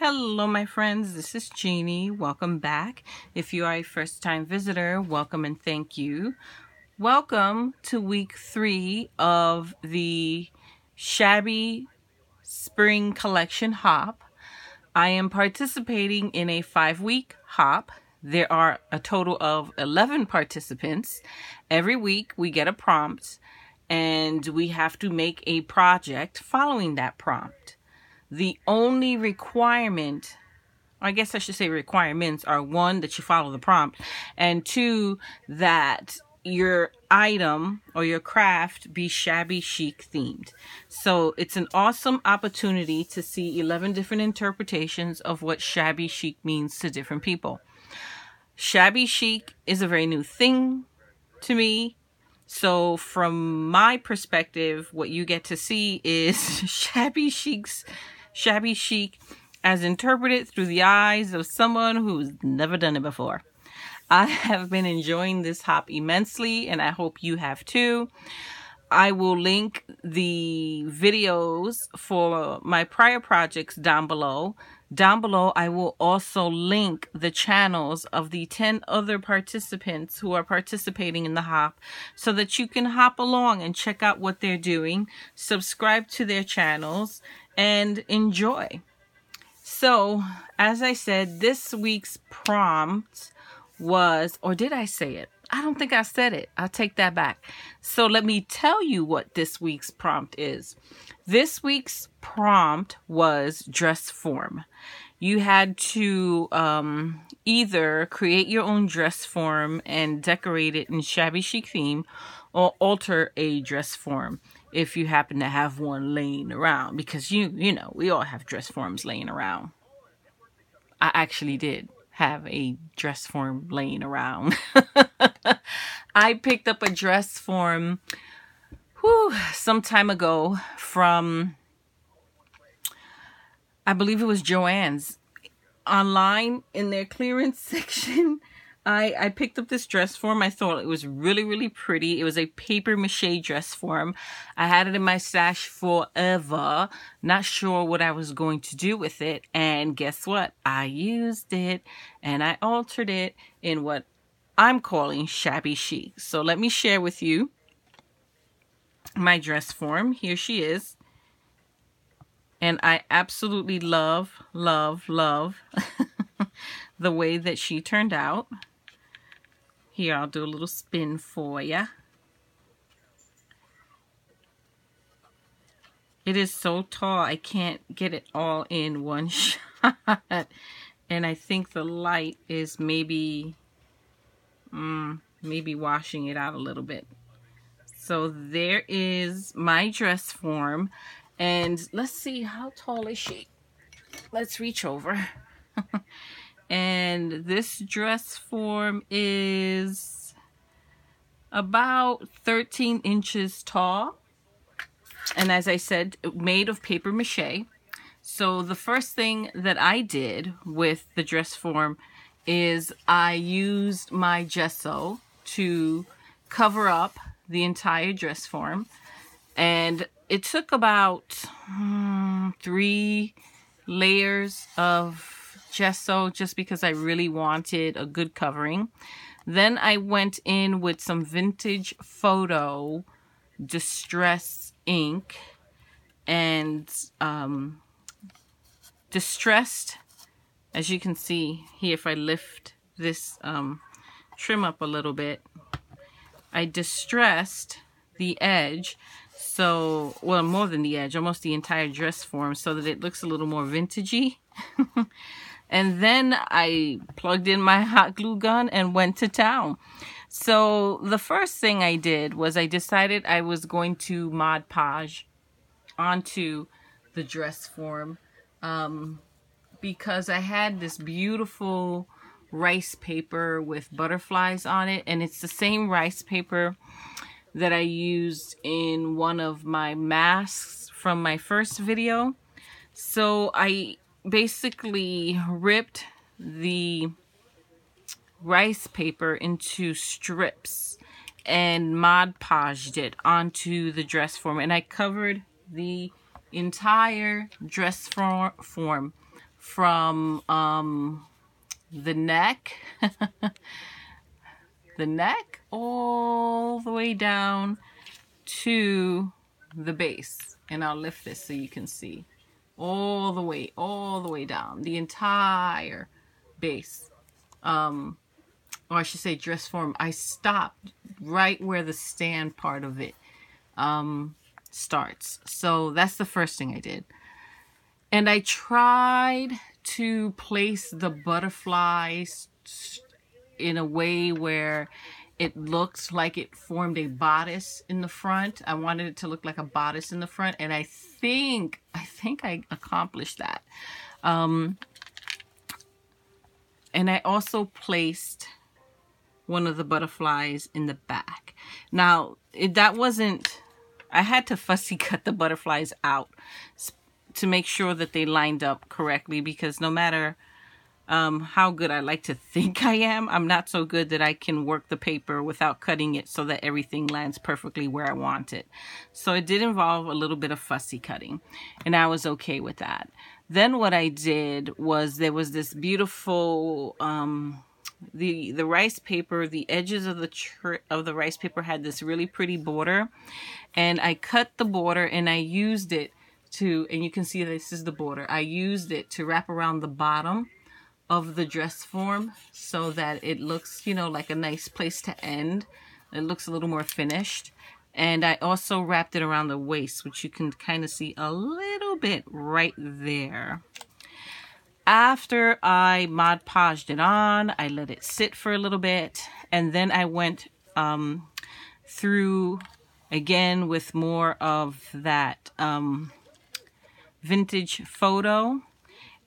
Hello my friends, this is Jeannie. Welcome back. If you are a first-time visitor, welcome and thank you. Welcome to week 3 of the Shabby Spring Collection Hop. I am participating in a 5-week hop. There are a total of 11 participants. Every week we get a prompt and we have to make a project following that prompt. The only requirement, I guess I should say requirements, are 1, that you follow the prompt, and 2, that your item or your craft be shabby chic themed. So it's an awesome opportunity to see 11 different interpretations of what shabby chic means to different people. Shabby chic is a very new thing to me. So from my perspective, what you get to see is shabby chic as interpreted through the eyes of someone who's never done it before. I have been enjoying this hop immensely, and I hope you have too. I will link the videos for my prior projects down below. Down below, I will also link the channels of the 10 other participants who are participating in the hop so that you can hop along and check out what they're doing, subscribe to their channels, and enjoy. So, as I said, this week's prompt was, or did I say it? I don't think I said it. I'll take that back. So let me tell you what this week's prompt is. This week's prompt was dress form. You had to either create your own dress form and decorate it in shabby chic theme, or alter a dress form if you happen to have one laying around, because you know we all have dress forms laying around. I actually did have a dress form laying around. I picked up a dress form some time ago from, I believe it was Joann's, online in their clearance section. I picked up this dress form. I thought it was really, really pretty. It was a paper mache dress form. I had it in my stash forever. Not sure what I was going to do with it. And guess what? I used it and I altered it in what I'm calling shabby chic. So let me share with you my dress form. Here she is. And I absolutely love, love, love the way that she turned out. Here, I'll do a little spin for ya. It is so tall, I can't get it all in one shot. And I think the light is maybe washing it out a little bit. So there is my dress form. And let's see, how tall is she? Let's reach over. And this dress form is about 13 inches tall. And as I said, made of paper mache. So the first thing that I did with the dress form is I used my gesso to cover up the entire dress form. And it took about 3 layers of gesso just because I really wanted a good covering. Then I went in with some vintage photo distress ink and distressed, as you can see here, if I lift this trim up a little bit, I distressed the edge. So, well, more than the edge, almost the entire dress form, so that it looks a little more vintagey. And then I plugged in my hot glue gun and went to town. So the first thing I did was I decided I was going to Mod Podge onto the dress form because I had this beautiful rice paper with butterflies on it, and it's the same rice paper that I used in one of my masks from my first video. So I basically ripped the rice paper into strips and Mod Podged it onto the dress form, and I covered the entire dress form from the neck, the neck all the way down to the base. And I'll lift this so you can see. All the way down, the entire base. Or I should say dress form. I stopped right where the stand part of it starts. So that's the first thing I did. And I tried to place the butterflies in a way where it looked like it formed a bodice in the front. I wanted it to look like a bodice in the front, and I think I accomplished that. And I also placed one of the butterflies in the back. Now, I had to fussy cut the butterflies out to make sure that they lined up correctly, because no matter how good I like to think I am, I'm not so good that I can work the paper without cutting it so that everything lands perfectly where I want it. So it did involve a little bit of fussy cutting, and I was okay with that. Then what I did was, there was this beautiful the rice paper. The edges of the rice paper had this really pretty border, and I cut the border and I used it to, and you can see this is the border. I used it to wrap around the bottom of the dress form so that it looks, you know, like a nice place to end. It looks a little more finished. And I also wrapped it around the waist, which you can kind of see a little bit right there. After I Mod Podged it on, I let it sit for a little bit, and then I went through again with more of that vintage photo,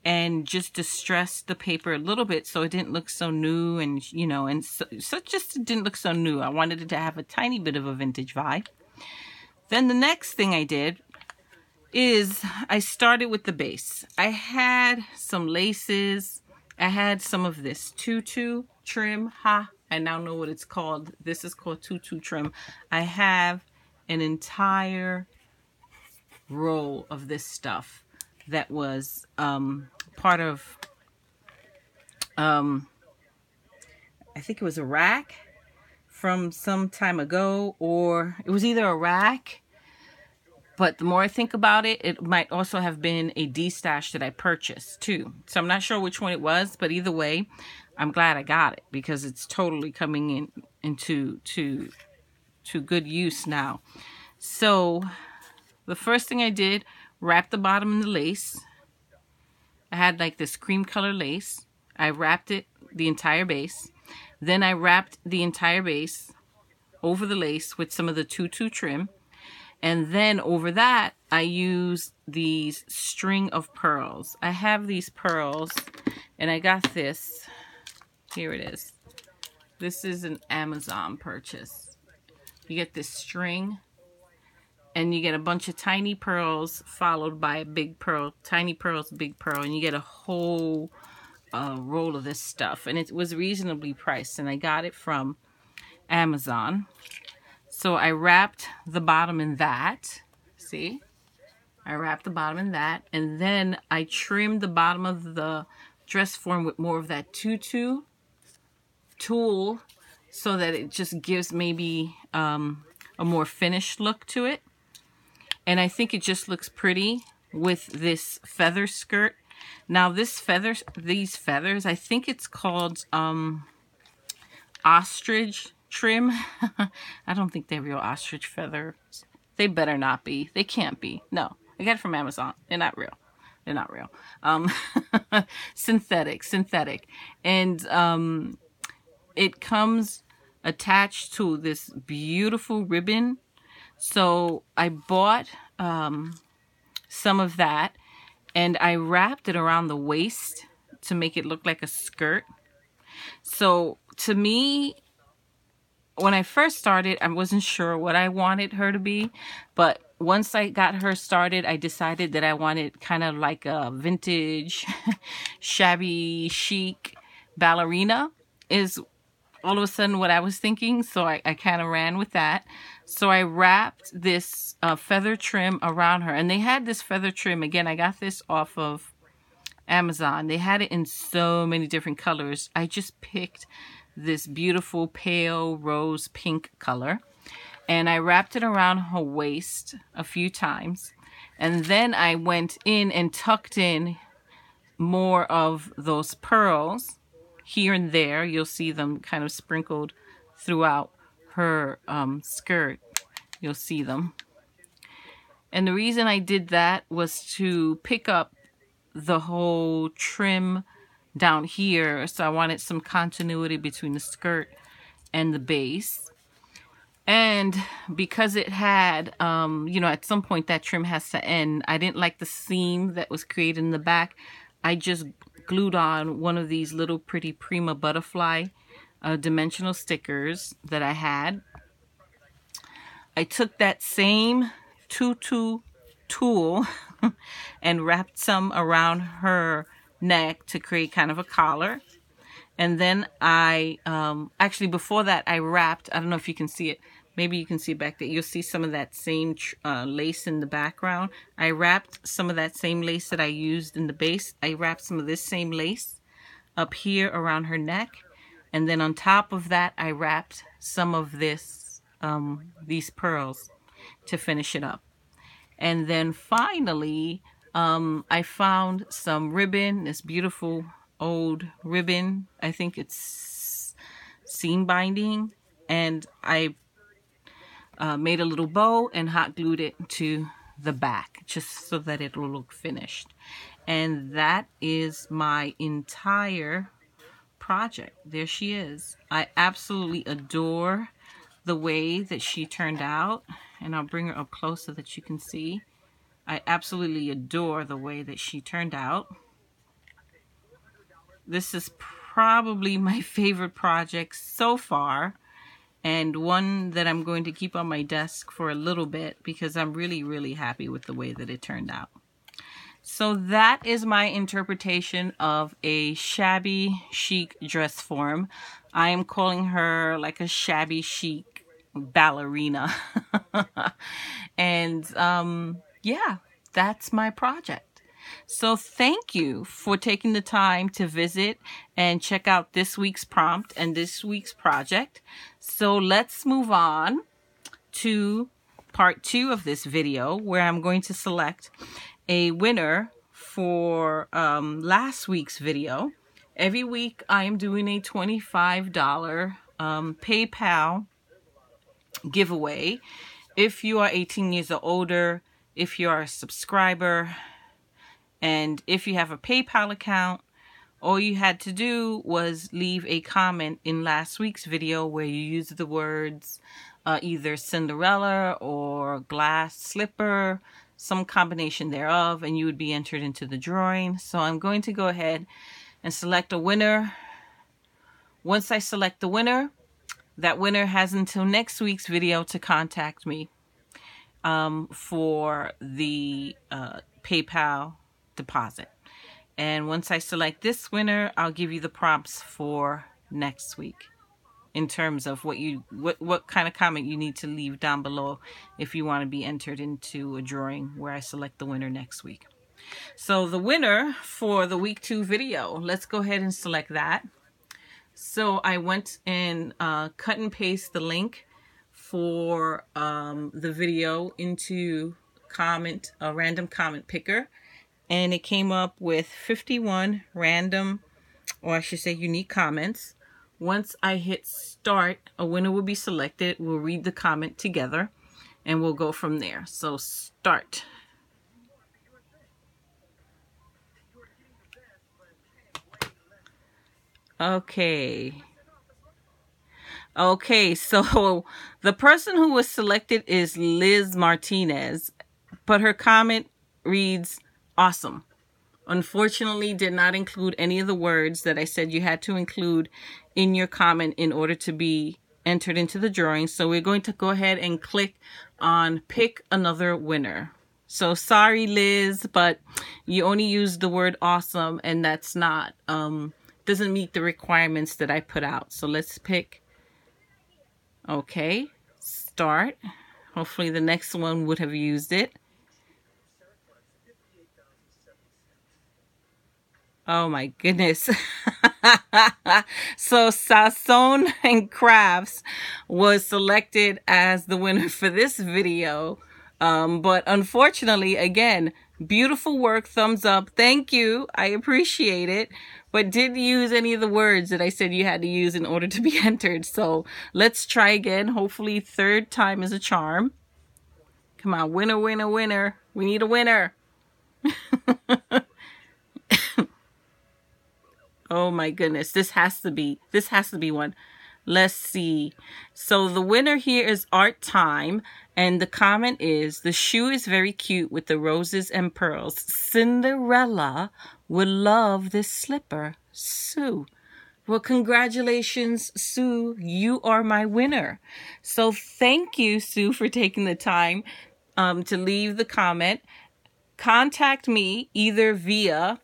and just distressed the paper a little bit so it didn't look so new, and you know, and so just it didn't look so new. I wanted it to have a tiny bit of a vintage vibe. Then the next thing I did is I started with the base. I had some laces. I had some of this tutu trim. I now know what it's called. This is called tutu trim. I have an entire roll of this stuff that was part of, I think it was a rack from some time ago, or it was either a rack, but the more I think about it, it might also have been a D-stash that I purchased too. So I'm not sure which one it was, but either way, I'm glad I got it, because it's totally coming into good use now. So the first thing I did, wrap the bottom in the lace. I had like this cream color lace. I wrapped it the entire base. Then I wrapped the entire base over the lace with some of the tutu trim. And then over that, I used these string of pearls. I have these pearls, and I got this. Here it is. This is an Amazon purchase. You get this string, and you get a bunch of tiny pearls followed by a big pearl, tiny pearls, big pearl, and you get a whole roll of this stuff. And it was reasonably priced, and I got it from Amazon. So I wrapped the bottom in that. See? I wrapped the bottom in that, and then I trimmed the bottom of the dress form with more of that tutu tulle so that it just gives maybe a more finished look to it. And I think it just looks pretty with this feather skirt. Now these feathers, I think it's called ostrich trim. I don't think they're real ostrich feathers. They better not be. They can't be. No, I got it from Amazon. They're not real. They're not real. Synthetic. And it comes attached to this beautiful ribbon. So I bought some of that, and I wrapped it around the waist to make it look like a skirt. So to me, when I first started, I wasn't sure what I wanted her to be, but once I got her started, I decided that I wanted kind of like a vintage, shabby, chic ballerina is all of a sudden what I was thinking. So I kind of ran with that. So I wrapped this feather trim around her, and they had this feather trim. Again, I got this off of Amazon. They had it in so many different colors. I just picked this beautiful pale rose pink color, and I wrapped it around her waist a few times, and then I went in and tucked in more of those pearls here and there. You'll see them kind of sprinkled throughout her skirt. You'll see them. And the reason I did that was to pick up the whole trim down here. So I wanted some continuity between the skirt and the base. And because it had, you know, at some point that trim has to end, I didn't like the seam that was created in the back. I just glued on one of these little pretty Prima butterfly dimensional stickers that I had. I took that same tutu tool and wrapped some around her neck to create kind of a collar. And then I, actually before that I wrapped, I don't know if you can see it, maybe you can see it back there, you'll see some of that same lace in the background. I wrapped some of that same lace that I used in the base. I wrapped some of this same lace up here around her neck. And then on top of that, I wrapped some of this, these pearls to finish it up. And then finally, I found some ribbon, this beautiful old ribbon. I think it's seam binding. And I made a little bow and hot glued it to the back just so that it will look finished. And that is my entire project. There she is. I absolutely adore the way that she turned out, and I'll bring her up close so that you can see. I absolutely adore the way that she turned out. This is probably my favorite project so far, and one that I'm going to keep on my desk for a little bit because I'm really, really happy with the way that it turned out. So that is my interpretation of a shabby chic dress form. I am calling her like a shabby chic ballerina. And yeah, that's my project. So thank you for taking the time to visit and check out this week's prompt and this week's project. So let's move on to part 2 of this video, where I'm going to select a winner for last week's video. Every week I am doing a $25 PayPal giveaway. If you are 18 years or older, if you are a subscriber, and if you have a PayPal account, all you had to do was leave a comment in last week's video where you used the words either Cinderella or glass slipper, some combination thereof, and you would be entered into the drawing. So I'm going to go ahead and select a winner. Once I select the winner, that winner has until next week's video to contact me for the PayPal deposit. And once I select this winner, I'll give you the prompts for next week in terms of what kind of comment you need to leave down below if you want to be entered into a drawing where I select the winner next week. So the winner for the week 2 video, let's go ahead and select that. So I went and cut and paste the link for the video into a random comment picker, and it came up with 51 random, or I should say unique comments. Once I hit start, a winner will be selected. We'll read the comment together and we'll go from there. So start. Okay, so the person who was selected is Liz Martinez, but her comment reads, awesome. Unfortunately, did not include any of the words that I said you had to include in your comment in order to be entered into the drawing. So we're going to go ahead and click on pick another winner. So sorry, Liz, but you only used the word awesome, and that's not, doesn't meet the requirements that I put out. So let's pick, okay, start. Hopefully the next one would have used it. Oh my goodness. So Sazon and Crafts was selected as the winner for this video. But unfortunately, again, beautiful work, thumbs up. Thank you. I appreciate it. But didn't use any of the words that I said you had to use in order to be entered. So let's try again. Hopefully third time is a charm. Come on, winner, winner, winner. We need a winner. Oh my goodness, this has to be one. Let's see. So the winner here is Art Time, and the comment is, the shoe is very cute with the roses and pearls. Cinderella would love this slipper. Sue. Well, congratulations, Sue. You are my winner. So thank you, Sue, for taking the time to leave the comment. Contact me either via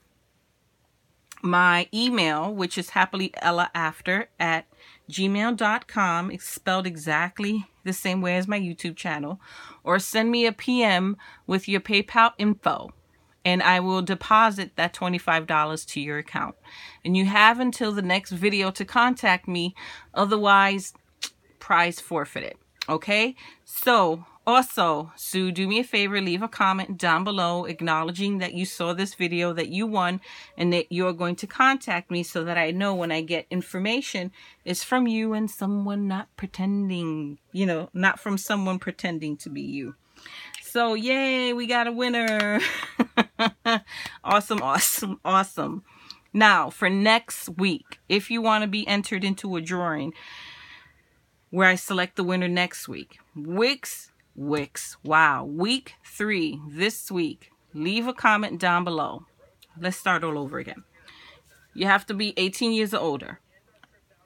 my email, which is happilyellaafter@gmail.com. It's spelled exactly the same way as my YouTube channel. Or send me a PM with your PayPal info, and I will deposit that $25 to your account. And you have until the next video to contact me. Otherwise, prize forfeited. Okay? So, also, Sue, do me a favor, leave a comment down below acknowledging that you saw this video, that you won, and that you're going to contact me so that I know when I get information it's from you and someone not pretending, not from someone pretending to be you. So, yay, we got a winner. Awesome, awesome, awesome. Now, for next week, if you want to be entered into a drawing where I select the winner next week, wow, week 3 this week, leave a comment down below. Let's start all over again. You have to be 18 years or older.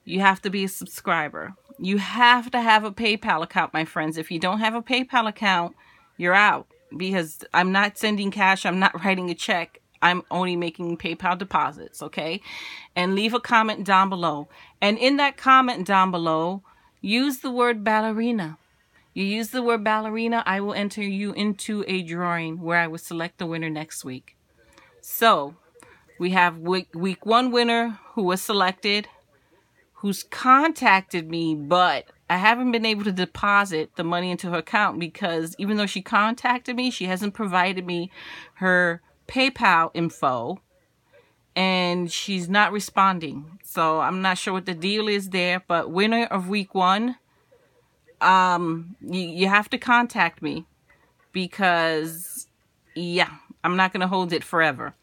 You have to be a subscriber. You have to have a PayPal account, my friends. If you don't have a PayPal account, you're out, because I'm not sending cash. I'm not writing a check. I'm only making PayPal deposits, okay? And leave a comment down below. And in that comment down below, use the word ballerina. You use the word ballerina, I will enter you into a drawing where I will select the winner next week. So, we have week 1 winner who was selected, who's contacted me, but I haven't been able to deposit the money into her account because even though she contacted me, she hasn't provided me her PayPal info, and she's not responding. So I'm not sure what the deal is there, but winner of week 1, you have to contact me because, yeah, I'm not going to hold it forever.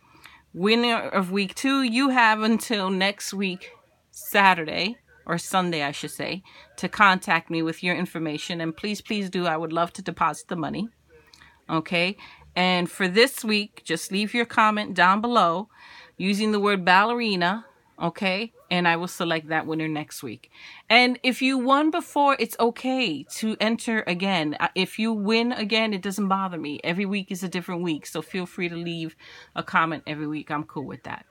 Winner of week 2, you have until next week, Saturday, or Sunday, I should say, to contact me with your information. And please, please do. I would love to deposit the money. Okay. And for this week, just leave your comment down below using the word ballerina. Okay. And I will select that winner next week. And if you won before, it's okay to enter again. If you win again, it doesn't bother me. Every week is a different week. So feel free to leave a comment every week. I'm cool with that.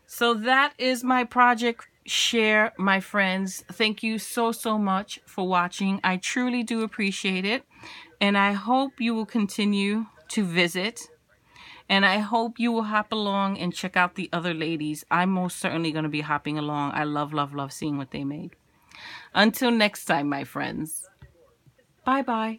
So that is my project share, my friends. Thank you so, so much for watching. I truly do appreciate it. And I hope you will continue to visit. And I hope you will hop along and check out the other ladies. I'm most certainly going to be hopping along. I love, love, love seeing what they made. Until next time, my friends. Bye-bye.